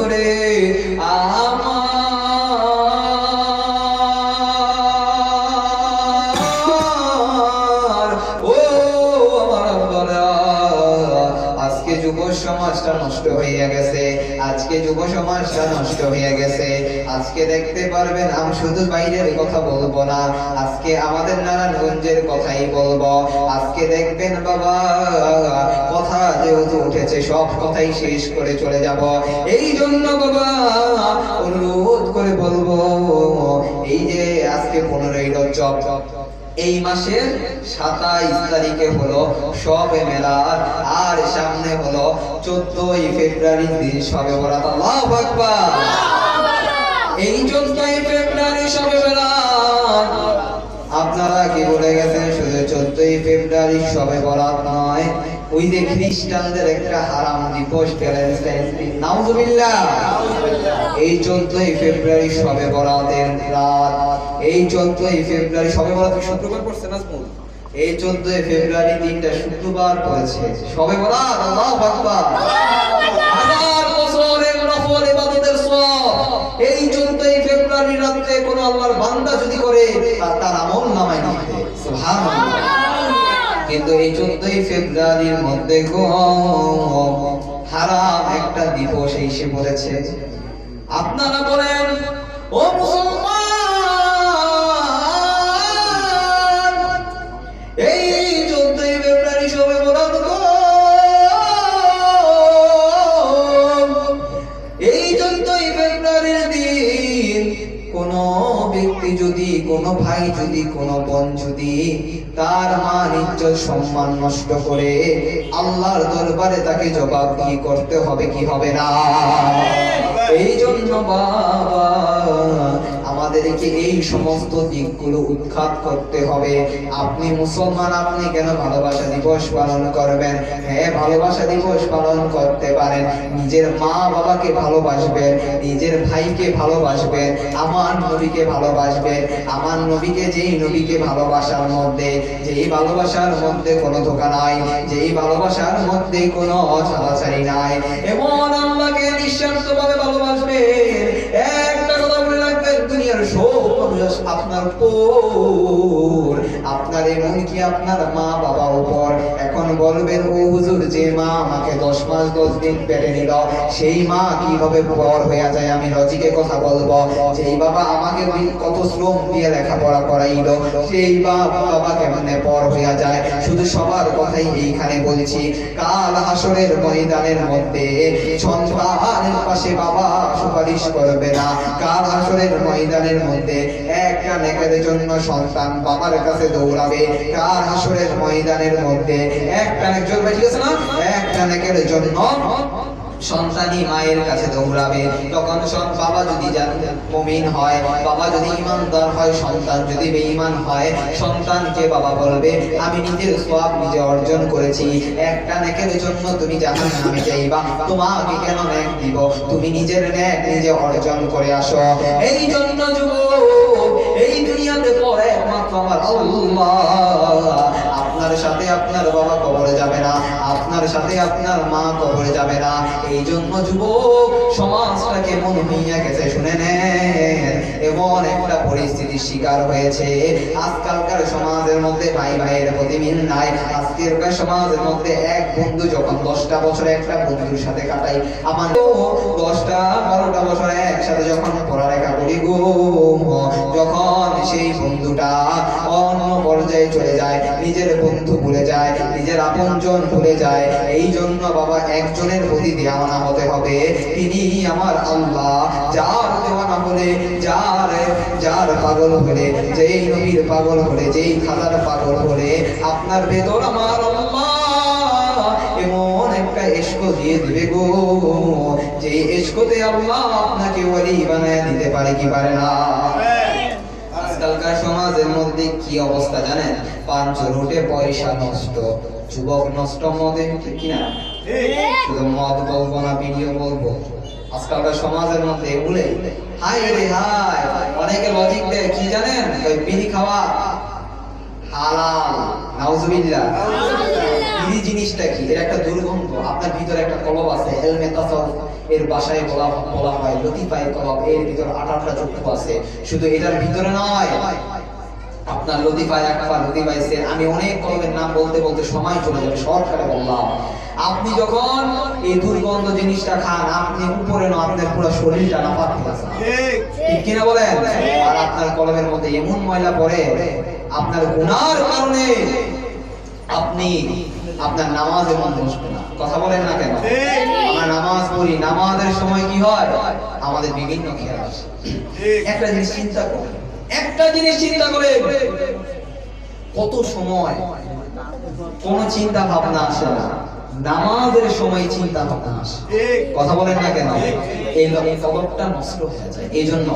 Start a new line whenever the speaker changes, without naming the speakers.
করে আজকে যুব সমাজটা নষ্ট হয়ে গেছে, আজকে যুব সমাজটা নষ্ট হয়ে গেছে। আজকে দেখতে পারবেন আমি শুধু বাইরের কথা বলবো না, আজকে আমাদের নারায়ণগঞ্জের কথাই বলবো। আজকে দেখবেন বাবা কথা যেহেতু উঠেছে সব কথাই শেষ করে চলে যাব। এই জন্য বাবা অনুরোধ করে বলবো, এই যে আজকে 15ই রজব, এই মাসের 27 তারিখে হলো শবে মেলাদ, আর সামনে হলো 14ই ফেব্রুয়ারি দিন শবে বরাত। আল্লাহু আকবার। এই 14ই ফেব্রুয়ারি শবে মেলাদ আপনারা কি বলে গেছেন? শুধু 14ই ফেব্রুয়ারি শবে বরাত নয়, ওই যে খ্রিস্টানদের একটা হারাম দিবস ভ্যালেন্টাইন্স ডে, নাউজুবিল্লাহ। এই 14ই ফেব্রুয়ারি শবে বরাতের রাত, এই 14ই ফেব্রুয়ারি শবে বরাত শুক্রবার পড়ছে না? এই 14ই ফেব্রুয়ারি দিনটা শুক্রবার পড়েছে, শবে বরাত। আল্লাহু আকবার। হাজার বছরের নফল ইবাদতের সওয়াব এই 14ই ফেব্রুয়ারি রাতে কোন আল্লাহর বান্দা যদি করে তার আমল নামায় লিখবে, সুবহানাল্লাহ। কিন্তু এই 14ই ফেব্রুয়ারির মধ্যে হারাম একটা দিবস এসে পড়েছে। আপনারা বলেন, ও মুসলমান, এই 14ই ফেব্রুয়ারি শবে বরাত, এই 14ই ফেব্রুয়ারির দিন কোন ব্যক্তি যদি, কোন ভাই যদি, কোন বোন যদি তার মান ইজ্জত সম্মান নষ্ট করে, আল্লাহর দরবারে তাকে জবাবদিহি করতে হবে, কি হবে না? এই জন্য বাবা আমাদেরকে এই সমস্ত দিকগুলো উৎখাত করতে হবে। আপনি মুসলমান, আপনি কেন ভালোবাসা দিবস পালন করবেন? হ্যাঁ, ভালোবাসা দিবস পালন করতে পারেন, নিজের মা বাবাকে ভালোবাসবেন, নিজের ভাইকে ভালোবাসবেন, আমার নবীকে ভালোবাসবেন। আমার নবীকে, যেই নবীকে ভালোবাসার মধ্যে, যেই ভালোবাসার মধ্যে কোনো ধোঁকা নাই, যেই ভালোবাসার মধ্যে কোনো ছাড়াছাড়ি নাই, এমন আল্লাহকে নিঃস্বার্থভাবে ভালোবাসবেন। একটা কথা মনে রাখবেন, দুনিয়ার সব মানুষ আপনার উপর, আপনার এমনকি আপনার মা বাবা উপর। এখন বলবেন, ও হুজুর, যে মা আমাকে 10 মাস 10 দিন পেটে নিল, সেই মা কিভাবে বড় হয়ে যায়? আমি লজিকে কথা বলবো। যেই বাবা আমাকে কত শ্রম দিয়ে লেখাপড়া করাইলো, সেই বাবা কেমনে বড় হয়ে যায়? শুধু সবার কথাই এইখানে বলছি, কাল হাসরের ময়দানের মধ্যে সন্তানের পাশে বাবা সুপারিশ করবে না। কাল হাসরের ময়দানের মধ্যে একটা নেকের জন্য সন্তান বাবার কাছে দৌড়াবে। কাল হাসরের ময়দানের মধ্যে একটা নেক জ্বলবে, ঠিক আছে না? একটা নেকের জন্য সন্তানই মায়ের কাছে দৌড়াবে। তখন বাবা যদি মুমিন হয়, বাবা যদি ঈমানদার হয়, সন্তান যদি বেঈমান হয়, সন্তানকে বাবা বলবে, আমি নিজের সওয়াব নিজে অর্জন করেছি, একটা নেকের জন্য তুমি জাহান্নামে যাইবা, তোমাকে কেন নেক দিব? তুমি নিজের নেক নিজে অর্জন করে আসো। এই জন্য যুবক, এই দুনিয়াতে পরে একমাত্র আমার আল্লাহ। আপনার সাথে আপনার বাবা কবরে যাবে না, আপনার সাথে আপনার মা কবরে যাবে না। এই জন্য যুবক, সমাজটা কেমন হইয়া গেছে শুনে নেন। এমন একটা পরিস্থিতির শিকার হয়েছে আজকালকার সমাজের মধ্যে, ভাই ভাইয়ের প্রতি মিল নাই। আজকেরকার সমাজের মধ্যে এক বন্ধু যখন 10টা বছর একটা বন্ধুর সাথে কাটাই, আমার 10টা 12টা বছর একসাথে যখন পড়ালেখা করি গো, যখন সেই বন্ধুটা অন্য পর্যায়ে চলে যায়, নিজের বন্ধু ভুলে যায়, নিজের আপনজন ভুলে যায়। এই জন্য বাবা একজনের প্রতি দেওয়ানা হতে হবে, তিনি আমার আল্লাহ। যার দেওয়ানা হলে, যার পাগল হলে, যেই নবীর পাগল হলে, যেই খাদার পাগল হলে, আপনার ভেতর আমার আল্লাহ এমন একটা ইশক দিয়ে দিবে গো, যে ইশকতে আল্লাহ আপনাকে ওলি বানায় দিতে পারে, কি পারে না? আজকালকার সমাজের মধ্যে কি অবস্থা জানেন? পাঁচ রুটে পয়সা নষ্ট, যুবক নষ্ট মদে, ঠিক না? শুধু মদ বলবো না, ভিডিও বলবো। আজকালকার সমাজের মধ্যে এগুলো হাই রে হাই। অনেকে লজিক দেয় কি জানেন? ওই বিড়ি খাওয়া হালাল, নাউজুবিল্লাহ। বিড়ি জিনিসটা কি? এর একটা দুর্গন্ধ, আপনার ভিতরে একটা কলব আছে, এলমে তাসাউফ এর ভাষায় বলা হয় লতিফায়ে কলব, এর ভিতরে 18টা চক্ষু আছে। শুধু এটার ভিতরে নয়, আপনার লতিফায়ে আকফা, লতিফায়ে সির, আমি অনেক কলমের নাম বলতে বলতে সময় চলে যাবে, শর্টকাটে বললাম। আপনি যখন এই দুর্গন্ধ জিনিসটা খান, আপনি উপরে না, আপনার পুরো শরীরটা নাপাক হয়ে যায়, ঠিক কিনা বলেন? আর আপনার কলমের মধ্যে এমন ময়লা পড়ে, আপনার গুনার কারণে আপনি আপনার নামাজে মন বসবে না। কথা বলেন না কেন? আমরা নামাজ পড়ি, নামাজের সময় কি হয়? আমাদের বিভিন্ন খেয়াল আসে। একটা জিনিস চিন্তা করে, কত সময় কোন চিন্তা ভাবনা আসে না, নামাজের সময় চিন্তা ভাবনা আসে। কথা বলেন না কেন? এই কলবটা নষ্ট হয়ে যায়। এই জন্য